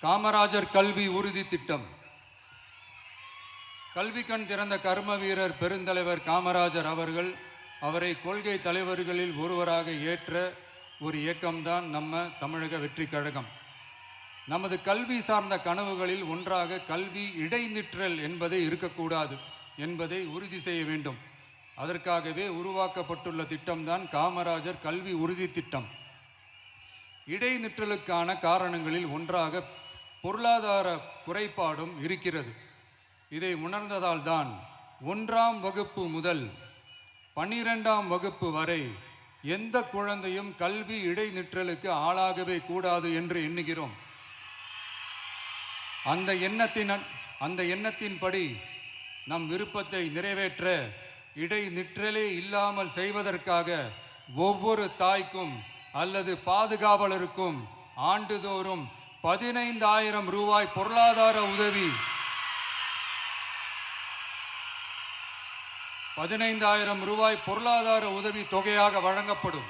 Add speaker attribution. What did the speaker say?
Speaker 1: காமராஜர் கல்வி உறுதி திட்டம். கல்வி கண் திறந்த கர்ம வீரர் பெருந்தலைவர் காமராஜர் அவர்கள் அவரை கொள்கை தலைவர்களில் ஒருவராக ஏற்ற ஒரு இயக்கம்தான் நம்ம தமிழக வெற்றி கழகம். நமது கல்வி சார்ந்த கனவுகளில் ஒன்றாக கல்வி இடைநிற்றல் என்பதை இருக்கக்கூடாது என்பதை உறுதி செய்ய வேண்டும். அதற்காகவே உருவாக்கப்பட்டுள்ள திட்டம்தான் காமராஜர் கல்வி உறுதி திட்டம். இடைநிற்றலுக்கான காரணங்களில் ஒன்றாக பொருளாதார குறைபாடும் இருக்கிறது. இதை உணர்ந்ததால் தான் 1ஆம் வகுப்பு முதல் 12ஆம் வகுப்பு வரை எந்த குழந்தையும் கல்வி இடைநிற்றலுக்கு ஆளாகவே கூடாது என்று எண்ணுகிறோம். அந்த எண்ணத்தின்படி நம் விருப்பத்தை நிறைவேற்ற இடைநிற்றலே இல்லாமல் செய்வதற்காக ஒவ்வொரு தாய்க்கும் அல்லது பாதுகாவலருக்கும் ஆண்டுதோறும் 15,000 ரூபாய் பொருளாதார உதவி 15,000 ரூபாய் பொருளாதார உதவி தொகையாக வழங்கப்படும்.